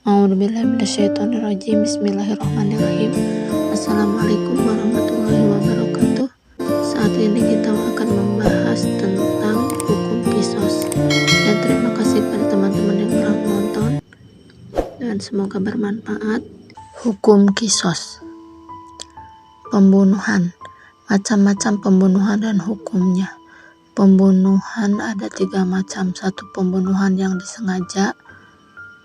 A'udzubillahiminasyaitonirrajim. Bismillahirrahmanirrahim. Assalamualaikum warahmatullahi wabarakatuh. Saat ini kita akan membahas tentang hukum kisos. Dan terima kasih pada teman-teman yang telah menonton dan semoga bermanfaat. Hukum kisos. Pembunuhan. Macam-macam pembunuhan dan hukumnya. Pembunuhan ada 3 macam. 1. Pembunuhan yang disengaja,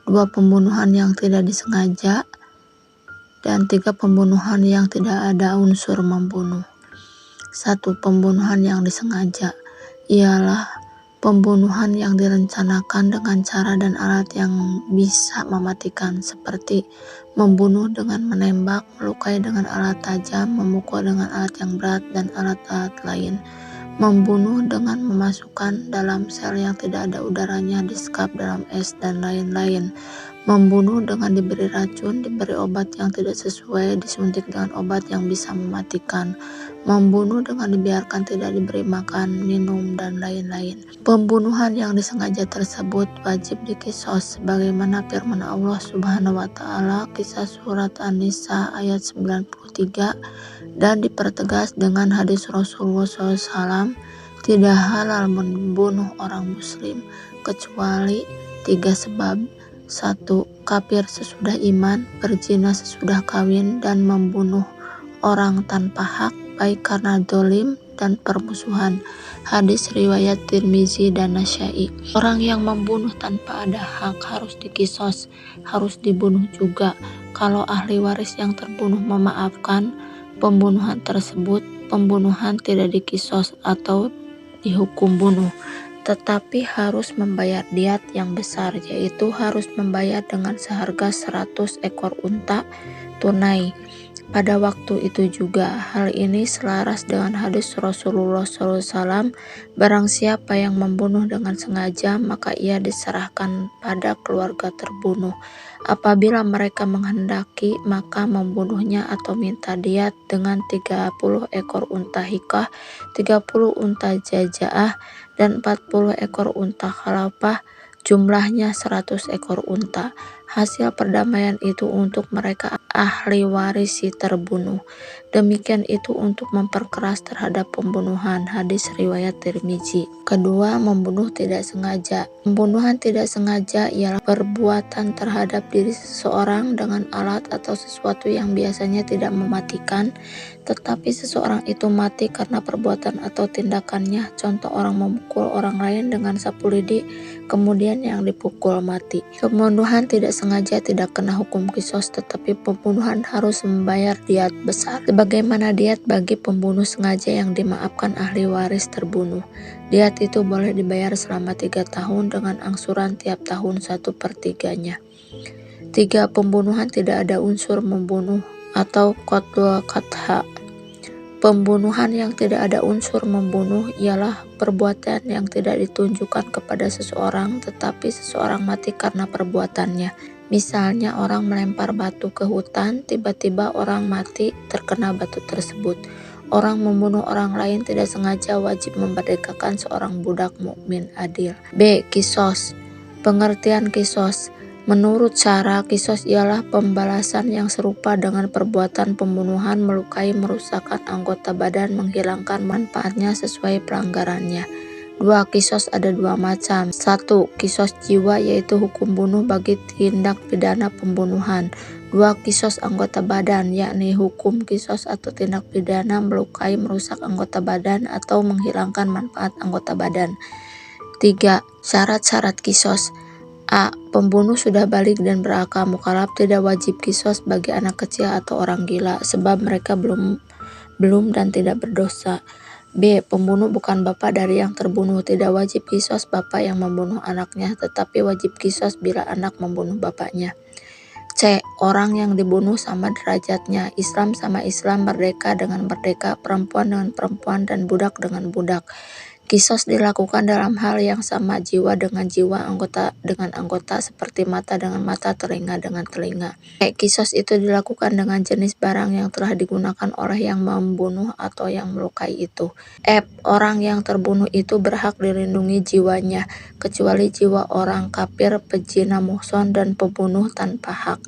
2. Pembunuhan yang tidak disengaja, dan 3. Pembunuhan yang tidak ada unsur membunuh. 1. Pembunuhan yang disengaja ialah pembunuhan yang direncanakan dengan cara dan alat yang bisa mematikan, seperti membunuh dengan menembak, melukai dengan alat tajam, memukul dengan alat yang berat, dan alat-alat lain. Membunuh dengan memasukkan dalam sel yang tidak ada udaranya, disekap dalam es, dan lain-lain. Membunuh dengan diberi racun, diberi obat yang tidak sesuai, disuntik dengan obat yang bisa mematikan. Membunuh dengan dibiarkan tidak diberi makan, minum, dan lain-lain. Pembunuhan yang disengaja tersebut wajib dikisos sebagaimana firman Allah Subhanahu wa Ta'ala, kisah surat An-Nisa ayat 93, dan dipertegas dengan hadis Rasulullah SAW, tidak halal membunuh orang muslim kecuali 3 sebab. 1. Kafir sesudah iman, berzina sesudah kawin, dan membunuh orang tanpa hak, baik karena dolim dan permusuhan. Hadis riwayat Tirmizi dan Nasyai. Orang yang membunuh tanpa ada hak harus dikisos, harus dibunuh juga. Kalau ahli waris yang terbunuh memaafkan pembunuhan tersebut, pembunuhan tidak dikisos atau dihukum bunuh, tetapi harus membayar diat yang besar, yaitu harus membayar dengan seharga 100 ekor unta tunai. Pada waktu itu juga, hal ini selaras dengan hadis Rasulullah SAW, barang siapa yang membunuh dengan sengaja, maka ia diserahkan pada keluarga terbunuh. Apabila mereka menghendaki, maka membunuhnya atau minta diat dengan 30 ekor unta hikah, 30 unta jajaah, dan 40 ekor unta khalafah, jumlahnya 100 ekor unta. Hasil perdamaian itu untuk mereka ahli waris si terbunuh. Demikian itu untuk memperkeras terhadap pembunuhan. Hadis riwayat Tirmizi. Kedua, membunuh tidak sengaja. Pembunuhan tidak sengaja ialah perbuatan terhadap diri seseorang dengan alat atau sesuatu yang biasanya tidak mematikan, tetapi seseorang itu mati karena perbuatan atau tindakannya. Contoh, orang memukul orang lain dengan sapu lidi, kemudian yang dipukul mati. Pembunuhan tidak sengaja tidak kena hukum kisos, tetapi pembunuhan harus membayar diat besar, sebagaimana diat bagi pembunuh sengaja yang dimaafkan ahli waris terbunuh. Diat itu boleh dibayar selama 3 tahun dengan angsuran tiap tahun 1/3-nya. 3. Pembunuhan tidak ada unsur membunuh atau qatlul qatha. Pembunuhan yang tidak ada unsur membunuh ialah perbuatan yang tidak ditunjukkan kepada seseorang, tetapi seseorang mati karena perbuatannya. Misalnya orang melempar batu ke hutan, tiba-tiba orang mati terkena batu tersebut. Orang membunuh orang lain tidak sengaja wajib memerdekakan seorang budak mukmin adil. B. Kisos. Pengertian kisos. Menurut syara, kisos ialah pembalasan yang serupa dengan perbuatan pembunuhan, melukai, merusakkan anggota badan, menghilangkan manfaatnya sesuai pelanggarannya. 2. Kisos ada 2 macam. 1. Kisos jiwa, yaitu hukum bunuh bagi tindak pidana pembunuhan. 2. Kisos anggota badan, yakni hukum kisos atau tindak pidana melukai, merusak anggota badan, atau menghilangkan manfaat anggota badan. 3. Syarat-syarat kisos. A. Pembunuh sudah balik dan berakal mukallaf, tidak wajib kisos bagi anak kecil atau orang gila, sebab mereka belum dan tidak berdosa. B. Pembunuh bukan bapak dari yang terbunuh, tidak wajib kisos bapak yang membunuh anaknya, tetapi wajib kisos bila anak membunuh bapaknya. C. Orang yang dibunuh sama derajatnya, Islam sama Islam, merdeka dengan merdeka, perempuan dengan perempuan, dan budak dengan budak. Kisos dilakukan dalam hal yang sama, jiwa dengan jiwa, anggota dengan anggota, seperti mata dengan mata, telinga dengan telinga. Kisos itu dilakukan dengan jenis barang yang telah digunakan oleh yang membunuh atau yang melukai itu. Orang yang terbunuh itu berhak dilindungi jiwanya, kecuali jiwa orang kafir, pezina, muhson, dan pembunuh tanpa hak.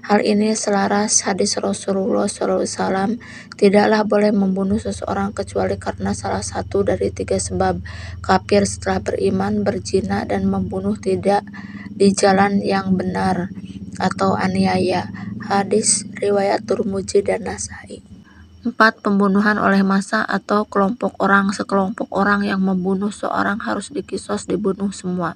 Hal ini selaras hadis Rasulullah SAW, tidaklah boleh membunuh seseorang kecuali karena salah satu dari 3 sebab: kafir setelah beriman, berzina, dan membunuh tidak di jalan yang benar, atau aniaya. Hadis riwayat Tirmidzi dan Nasai. 4. Pembunuhan oleh massa atau kelompok orang. Sekelompok orang yang membunuh seorang harus dikisos, dibunuh semua.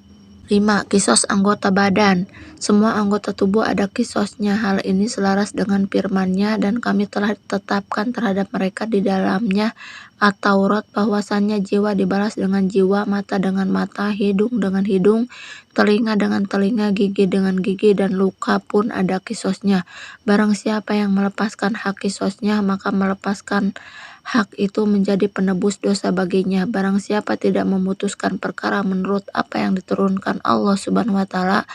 5. Kisos anggota badan. Semua anggota tubuh ada kisosnya. Hal ini selaras dengan firman-Nya, dan kami telah tetapkan terhadap mereka di dalamnya At-Taurat bahwasannya jiwa dibalas dengan jiwa, mata dengan mata, hidung dengan hidung, telinga dengan telinga, gigi dengan gigi, dan luka pun ada kisosnya. Barang siapa yang melepaskan hak kisosnya, maka melepaskan hak itu menjadi penebus dosa baginya. Barang siapa tidak memutuskan perkara menurut apa yang diturunkan Allah Subhanahu wa Ta'ala,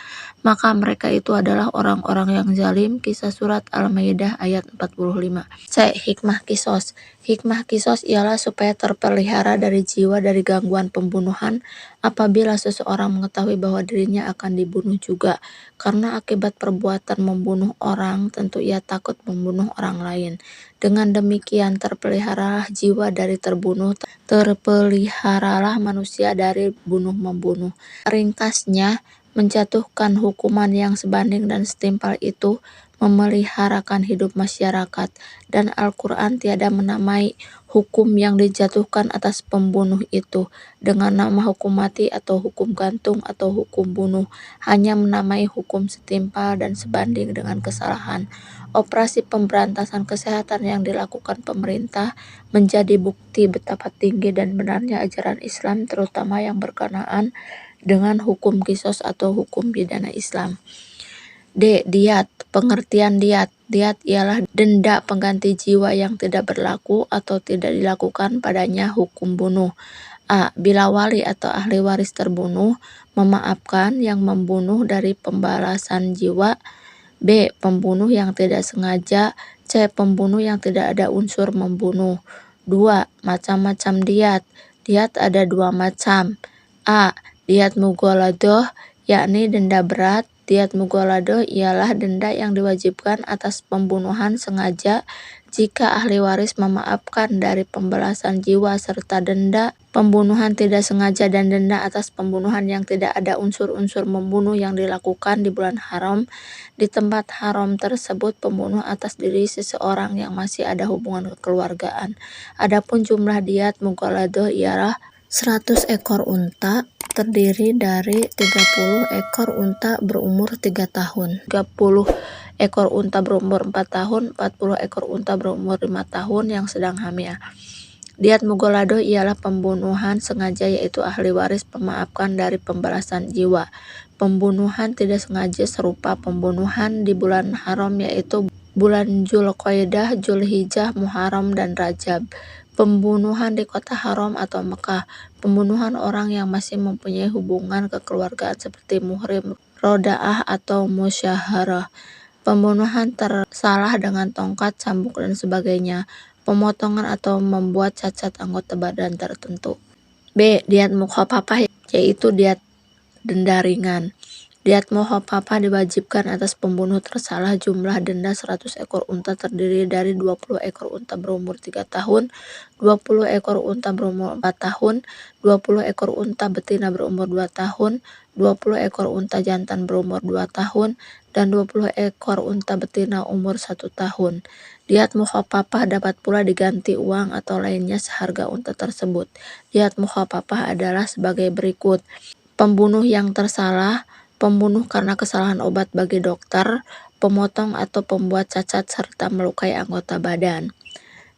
maka mereka itu adalah orang-orang yang zalim. Kisah surat Al-Maidah ayat 45. Hikmah kisos. Hikmah kisos ialah supaya terpelihara dari jiwa dari gangguan pembunuhan apabila seseorang mengetahui bahwa dirinya akan dibunuh juga. Karena akibat perbuatan membunuh orang, tentu ia takut membunuh orang lain. Dengan demikian terpeliharalah jiwa dari terbunuh, terpeliharalah manusia dari bunuh-membunuh. Ringkasnya, menjatuhkan hukuman yang sebanding dan setimpal itu memeliharakan hidup masyarakat, dan Al-Quran tiada menamai hukum yang dijatuhkan atas pembunuh itu dengan nama hukum mati atau hukum gantung atau hukum bunuh, hanya menamai hukum setimpal dan sebanding dengan kesalahan. Operasi pemberantasan kesehatan yang dilakukan pemerintah menjadi bukti betapa tinggi dan benarnya ajaran Islam, terutama yang berkenaan dengan hukum kisos atau hukum pidana Islam. Diyat. Pengertian diyat. Diyat ialah denda pengganti jiwa yang tidak berlaku atau tidak dilakukan padanya hukum bunuh. A. Bila wali atau ahli waris terbunuh, memaafkan yang membunuh dari pembalasan jiwa. B. Pembunuh yang tidak sengaja. C. Pembunuh yang tidak ada unsur membunuh. 2. Macam-macam diyat. Diyat ada 2 macam. A. Diyat mughaladoh, yakni denda berat. Diyat mughaladoh ialah denda yang diwajibkan atas pembunuhan sengaja jika ahli waris memaafkan dari pembalasan jiwa, serta denda pembunuhan tidak sengaja dan denda atas pembunuhan yang tidak ada unsur-unsur membunuh yang dilakukan di bulan haram. Di tempat haram tersebut pembunuh atas diri seseorang yang masih ada hubungan kekeluargaan. Adapun jumlah diyat mughaladoh ialah 100 ekor unta, terdiri dari 30 ekor unta berumur 3 tahun, 30 ekor unta berumur 4 tahun, 40 ekor unta berumur 5 tahun yang sedang hamil. Diyat mughaladoh ialah pembunuhan sengaja, yaitu ahli waris memaafkan dari pembalasan jiwa. Pembunuhan tidak sengaja serupa pembunuhan di bulan haram, yaitu bulan Zulqa'dah, Zulhijjah, Muharram, dan Rajab. Pembunuhan di kota haram atau Mekah. Pembunuhan orang yang masih mempunyai hubungan kekeluargaan seperti muhrim, rodaah, atau musyaharah. Pembunuhan tersalah dengan tongkat, cambuk, dan sebagainya. Pemotongan atau membuat cacat anggota badan tertentu. B. Diyat mukhafafah, yaitu diyat denda ringan. Diyat mukhafafah diwajibkan atas pembunuh tersalah. Jumlah denda 100 ekor unta, terdiri dari 20 ekor unta berumur 3 tahun, 20 ekor unta berumur 4 tahun, 20 ekor unta betina berumur 2 tahun, 20 ekor unta jantan berumur 2 tahun, dan 20 ekor unta betina umur 1 tahun. Diyat mukhafafah dapat pula diganti uang atau lainnya seharga unta tersebut. Diyat mukhafafah adalah sebagai berikut. Pembunuh yang tersalah, pembunuh karena kesalahan obat bagi dokter, pemotong atau pembuat cacat serta melukai anggota badan.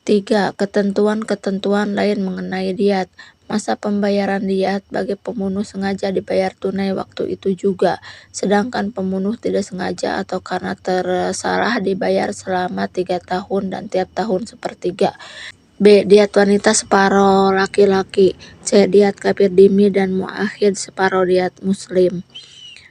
3. Ketentuan-ketentuan lain mengenai diyat. Masa pembayaran diyat bagi pembunuh sengaja dibayar tunai waktu itu juga, sedangkan pembunuh tidak sengaja atau karena tersalah dibayar selama 3 tahun dan tiap tahun sepertiga. B. Diat wanita separuh laki-laki. C. Diat kafir dhimmi dan muahid separuh diat muslim.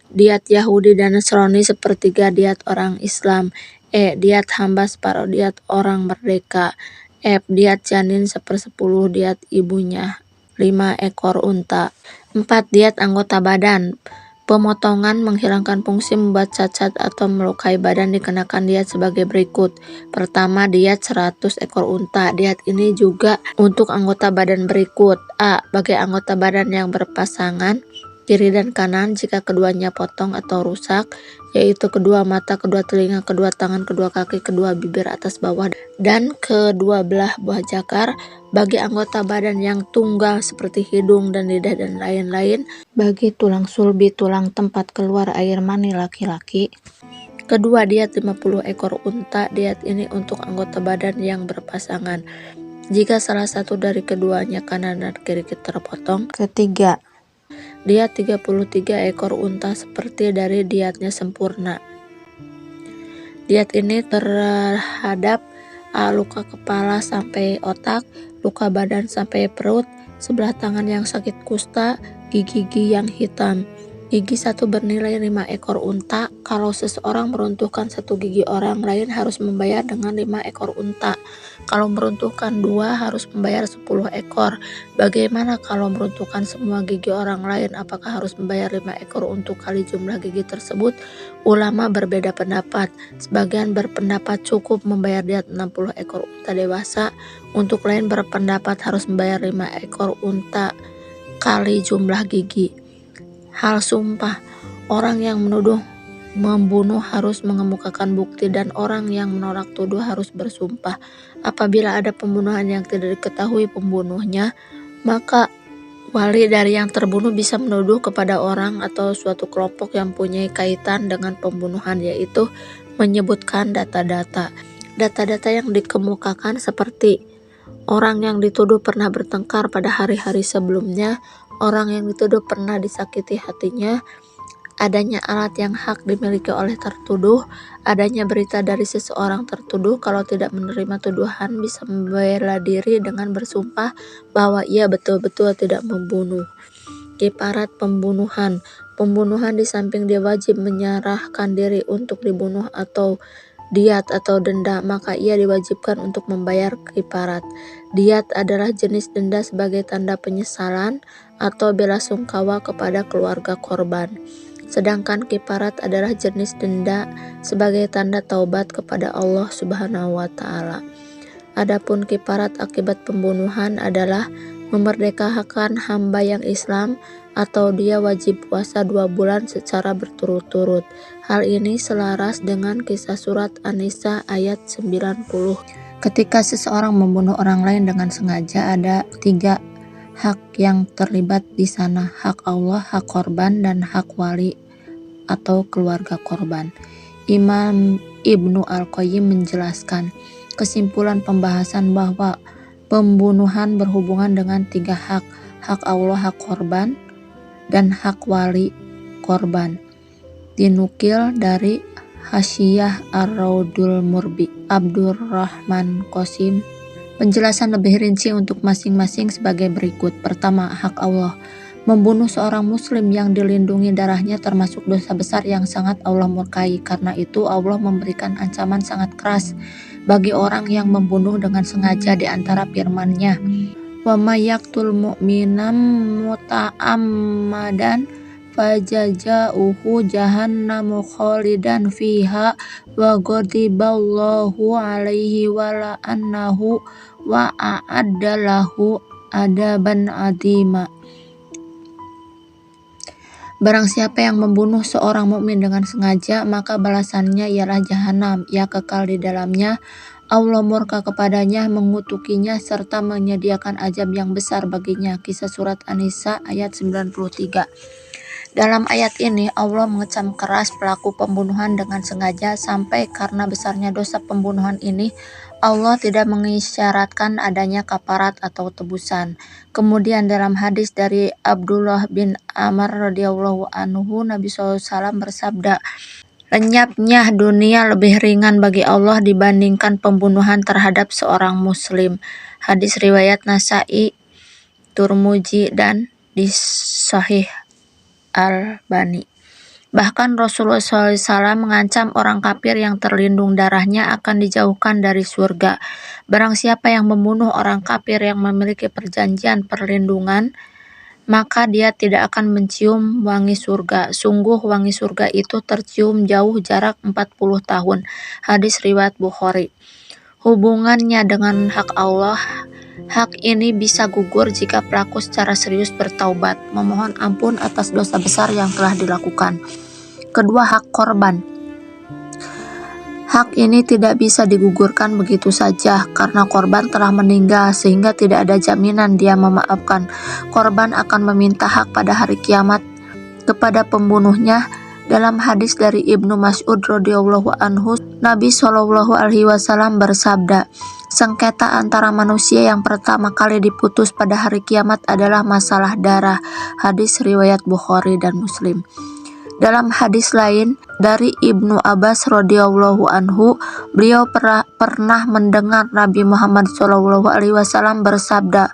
Diat Yahudi dan Nasrani sepertiga diat orang Islam. E. Diat hamba separuh diat orang merdeka. F. Diat janin 1/10 diat ibunya. 5 ekor unta. 4. Diat anggota badan. Pemotongan menghilangkan fungsi, membuat cacat atau melukai badan dikenakan diat sebagai berikut. Pertama, diat 100 ekor unta. Diat ini juga untuk anggota badan berikut. A. Bagi anggota badan yang berpasangan kiri dan kanan jika keduanya potong atau rusak, yaitu kedua mata, kedua telinga, kedua tangan, kedua kaki, kedua bibir atas bawah, dan kedua belah buah jakar. Bagi anggota badan yang tunggal seperti hidung dan lidah dan lain-lain. Bagi tulang sulbi, tulang tempat keluar air mani laki-laki. Kedua, diat 50 ekor unta. Diat ini untuk anggota badan yang berpasangan jika salah satu dari keduanya kanan dan kiri terpotong. Ketiga, diat 33 ekor unta seperti dari diatnya sempurna. Diat ini terhadap luka kepala sampai otak, luka badan sampai perut, sebelah tangan yang sakit kusta, gigi yang hitam. Gigi satu bernilai 5 ekor unta. Kalau seseorang meruntuhkan satu gigi orang lain harus membayar dengan 5 ekor unta. Kalau meruntuhkan 2 harus membayar 10 ekor. Bagaimana kalau meruntuhkan semua gigi orang lain? Apakah harus membayar 5 ekor untuk kali jumlah gigi tersebut? Ulama berbeda pendapat. Sebagian berpendapat cukup membayar diat 60 ekor unta dewasa. Untuk lain berpendapat harus membayar 5 ekor unta kali jumlah gigi. Hal sumpah. Orang yang menuduh membunuh harus mengemukakan bukti dan orang yang menolak tuduh harus bersumpah. Apabila ada pembunuhan yang tidak diketahui pembunuhnya, maka wali dari yang terbunuh bisa menuduh kepada orang atau suatu kelompok yang punya kaitan dengan pembunuhan, yaitu menyebutkan data-data. Data-data yang dikemukakan seperti orang yang dituduh pernah bertengkar pada hari-hari sebelumnya, orang yang dituduh pernah disakiti hatinya, adanya alat yang hak dimiliki oleh tertuduh, adanya berita dari seseorang tertuduh. Kalau tidak menerima tuduhan, bisa membela diri dengan bersumpah bahwa ia betul-betul tidak membunuh. Kiparat pembunuhan. Pembunuhan di samping dia wajib menyerahkan diri untuk dibunuh atau diat atau denda, maka ia diwajibkan untuk membayar kiparat. Diat adalah jenis denda sebagai tanda penyesalan atau bela sungkawa kepada keluarga korban. Sedangkan kiparat adalah jenis denda sebagai tanda taubat kepada Allah Subhanahu wa Ta'ala. Adapun kiparat akibat pembunuhan adalah memerdekakan hamba yang Islam atau dia wajib puasa 2 bulan secara berturut-turut. Hal ini selaras dengan kisah surat An-Nisa ayat 90. Ketika seseorang membunuh orang lain dengan sengaja, ada 3 hak yang terlibat di sana: hak Allah, hak korban, dan hak wali atau keluarga korban. Imam Ibnu Al-Qayyim menjelaskan kesimpulan pembahasan bahwa pembunuhan berhubungan dengan 3 hak: hak Allah, hak korban, dan hak wali korban. Dinukil dari Hasyiyah Ar-Raudul Murbi Abdurrahman Qasim. Penjelasan lebih rinci untuk masing-masing sebagai berikut. Pertama, hak Allah. Membunuh seorang muslim yang dilindungi darahnya termasuk dosa besar yang sangat Allah murkai. Karena itu Allah memberikan ancaman sangat keras bagi orang yang membunuh dengan sengaja di antara firman-Nya, wa may yaqtul mu'minan muta'ammadan fajazauhu jahannamu khalidan fiha wa ghadiballahu alaihi wa la'annahu wa a'adda lahu adaban adzima. Barang siapa yang membunuh seorang mukmin dengan sengaja, maka balasannya ialah jahanam, ia kekal di dalamnya. Allah murka kepadanya, mengutukinya, serta menyediakan azab yang besar baginya. Kisah surat An-Nisa ayat 93. Dalam ayat ini Allah mengecam keras pelaku pembunuhan dengan sengaja, sampai karena besarnya dosa pembunuhan ini Allah tidak mengisyaratkan adanya kafarat atau tebusan. Kemudian dalam hadis dari Abdullah bin Amr radhiyallahu anhu, Nabi SAW bersabda, Lenyapnya dunia lebih ringan bagi Allah dibandingkan pembunuhan terhadap seorang muslim. Hadis riwayat Nasa'i, Turmuji, dan di Sahih Albani. Bahkan Rasulullah SAW mengancam orang kafir yang terlindung darahnya akan dijauhkan dari surga. Barang siapa yang membunuh orang kafir yang memiliki perjanjian perlindungan, maka dia tidak akan mencium wangi surga. Sungguh wangi surga itu tercium jauh jarak 40 tahun. Hadis riwayat Bukhari. Hubungannya dengan hak Allah, hak ini bisa gugur jika pelaku secara serius bertaubat, memohon ampun atas dosa besar yang telah dilakukan. Kedua, hak korban. Hak ini tidak bisa digugurkan begitu saja karena korban telah meninggal sehingga tidak ada jaminan dia memaafkan. Korban akan meminta hak pada hari kiamat kepada pembunuhnya. Dalam hadis dari Ibnu Mas'ud radhiyallahu anhu, Nabi Shallallahu alaihi wasallam bersabda, sengketa antara manusia yang pertama kali diputus pada hari kiamat adalah masalah darah. Hadis riwayat Bukhari dan Muslim. Dalam hadis lain dari Ibnu Abbas radhiyallahu anhu, beliau pernah mendengar Nabi Muhammad SAW bersabda,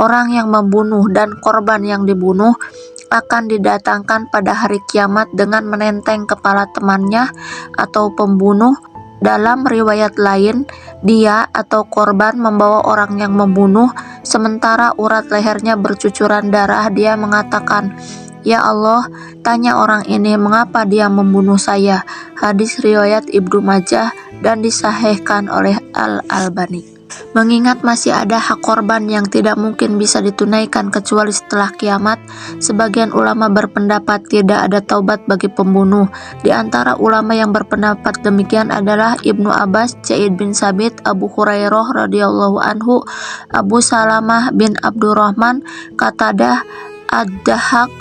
orang yang membunuh dan korban yang dibunuh akan didatangkan pada hari kiamat dengan menenteng kepala temannya atau pembunuh. Dalam riwayat lain, dia atau korban membawa orang yang membunuh, sementara urat lehernya bercucuran darah. Dia mengatakan, "Ya Allah, tanya orang ini mengapa dia membunuh saya." Hadis riwayat Ibnu Majah dan disahihkan oleh Al-Albani. Mengingat masih ada hak korban yang tidak mungkin bisa ditunaikan kecuali setelah kiamat, sebagian ulama berpendapat tidak ada taubat bagi pembunuh. Di antara ulama yang berpendapat demikian adalah Ibnu Abbas, Zaid bin Sabit, Abu Hurairah radhiyallahu anhu, Abu Salamah bin Abdurrahman, Qatadah, Ad-Dahhak,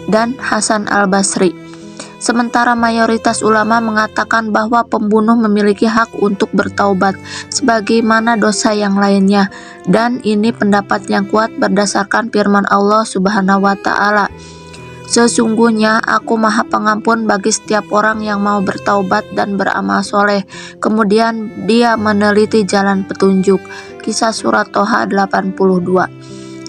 dan Hasan al-Basri. Sementara mayoritas ulama mengatakan bahwa pembunuh memiliki hak untuk bertaubat sebagaimana dosa yang lainnya, dan ini pendapat yang kuat berdasarkan firman Allah Subhanahu wa taala, "Sesungguhnya aku Maha Pengampun bagi setiap orang yang mau bertaubat dan beramal soleh, kemudian dia meneliti jalan petunjuk." Kisah surat Toha 82.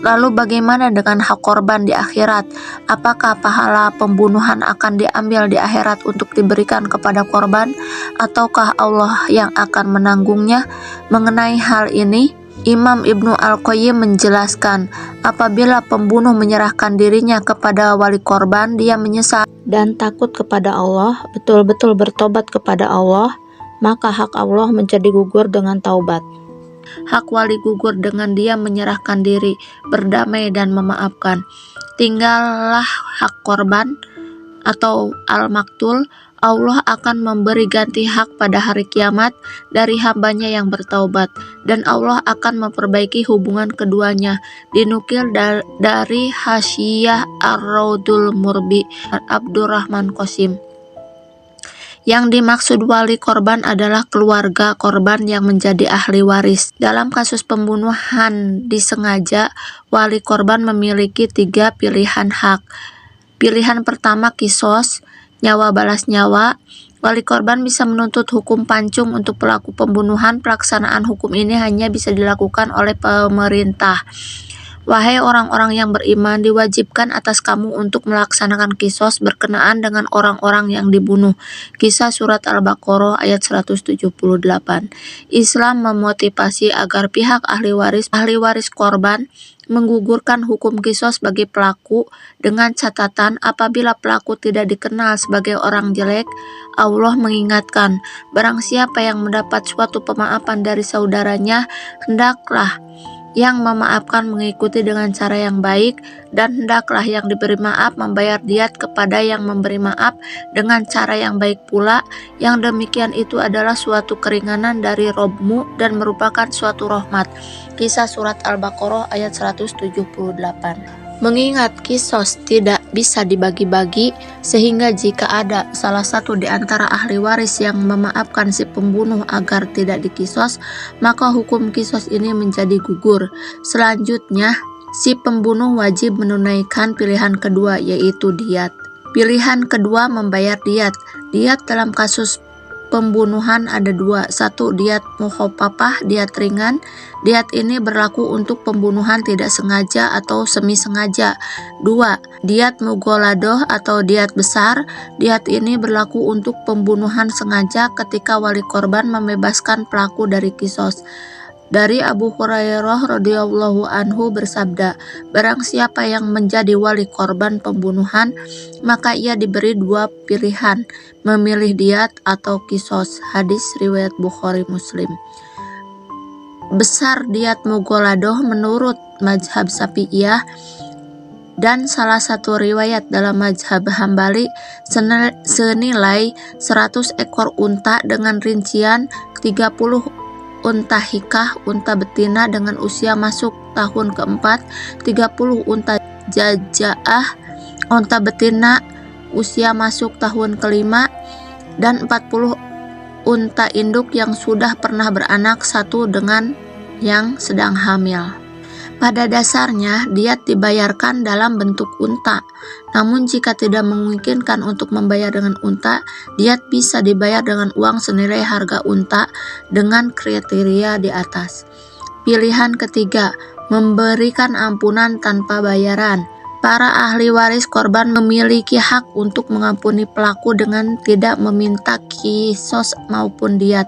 Lalu bagaimana dengan hak korban di akhirat? Apakah pahala pembunuhan akan diambil di akhirat untuk diberikan kepada korban, ataukah Allah yang akan menanggungnya? Mengenai hal ini, Imam Ibnu Al-Qayyim menjelaskan, apabila pembunuh menyerahkan dirinya kepada wali korban, dia menyesal dan takut kepada Allah, betul-betul bertobat kepada Allah, maka hak Allah menjadi gugur dengan taubat. Hak wali gugur dengan dia menyerahkan diri, berdamai dan memaafkan. Tinggallah hak korban atau al-maktul. Allah akan memberi ganti hak pada hari kiamat dari hambanya yang bertaubat, dan Allah akan memperbaiki hubungan keduanya. Dinukil dari Hasyiyah Ar-Raudul Murbi, Abdurrahman Qasim. Yang dimaksud wali korban adalah keluarga korban yang menjadi ahli waris. Dalam kasus pembunuhan disengaja, wali korban memiliki 3 pilihan hak. Pilihan pertama kisos, nyawa balas nyawa. Wali korban bisa menuntut hukum pancung untuk pelaku pembunuhan. Pelaksanaan hukum ini hanya bisa dilakukan oleh pemerintah. Wahai orang-orang yang beriman, diwajibkan atas kamu untuk melaksanakan kisos berkenaan dengan orang-orang yang dibunuh. Kisah surat Al-Baqarah ayat 178. Islam memotivasi agar pihak ahli waris korban menggugurkan hukum kisos bagi pelaku dengan catatan apabila pelaku tidak dikenal sebagai orang jelek. Allah mengingatkan, barang siapa yang mendapat suatu pemaafan dari saudaranya, hendaklah yang memaafkan mengikuti dengan cara yang baik, dan hendaklah yang diberi maaf membayar diat kepada yang memberi maaf dengan cara yang baik pula. Yang demikian itu adalah suatu keringanan dari Robmu dan merupakan suatu rahmat. Kisah surat Al-Baqarah ayat 178. Mengingat kisos tidak bisa dibagi-bagi, sehingga jika ada salah satu di antara ahli waris yang memaafkan si pembunuh agar tidak dikisos, maka hukum kisos ini menjadi gugur. Selanjutnya, si pembunuh wajib menunaikan pilihan kedua, yaitu diat. Pilihan kedua, membayar diat. Diat dalam kasus pembunuhan ada dua. Satu, diat mukhafafah, diat ringan. Diat ini berlaku untuk pembunuhan tidak sengaja atau semi sengaja. Dua, diat mughaladoh atau diat besar. Diat ini berlaku untuk pembunuhan sengaja ketika wali korban membebaskan pelaku dari kisos. Dari Abu Hurairah radhiyallahu anhu bersabda, barang siapa yang menjadi wali korban pembunuhan, maka ia diberi dua pilihan, memilih diat atau kisos. Hadis riwayat Bukhari Muslim. Besar diat mughaladoh menurut mazhab Syafi'iyah dan salah satu riwayat dalam mazhab Hambali senilai 100 ekor unta dengan rincian 30 unta hikah, unta betina dengan usia masuk tahun keempat, 30 unta jajaah, unta betina usia masuk tahun kelima, dan 40 unta induk yang sudah pernah beranak satu dengan yang sedang hamil. Pada dasarnya, diat dibayarkan dalam bentuk unta. Namun jika tidak memungkinkan untuk membayar dengan unta, diat bisa dibayar dengan uang senilai harga unta dengan kriteria di atas. Pilihan ketiga, memberikan ampunan tanpa bayaran. Para ahli waris korban memiliki hak untuk mengampuni pelaku dengan tidak meminta kisos maupun diat.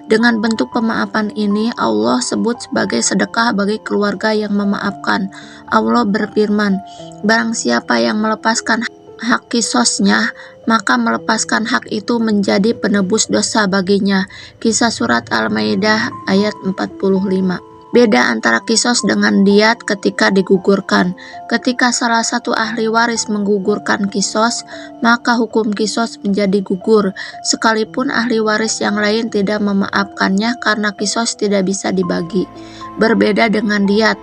Dengan bentuk pemaafan ini, Allah sebut sebagai sedekah bagi keluarga yang memaafkan. Allah berfirman, barang siapa yang melepaskan hak kisosnya, maka melepaskan hak itu menjadi penebus dosa baginya. Kisah surat Al-Maidah ayat 45. Beda antara kisos dengan diat ketika digugurkan. Ketika salah satu ahli waris menggugurkan kisos, maka hukum kisos menjadi gugur, sekalipun ahli waris yang lain tidak memaafkannya karena kisos tidak bisa dibagi. Berbeda dengan diat.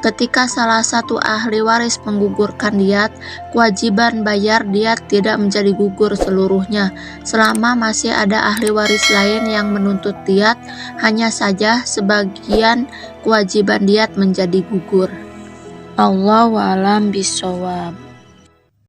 Ketika salah satu ahli waris menggugurkan diat, kewajiban bayar diat tidak menjadi gugur seluruhnya. Selama masih ada ahli waris lain yang menuntut diat, hanya saja sebagian kewajiban diat menjadi gugur. Allahu a'lam bishawab.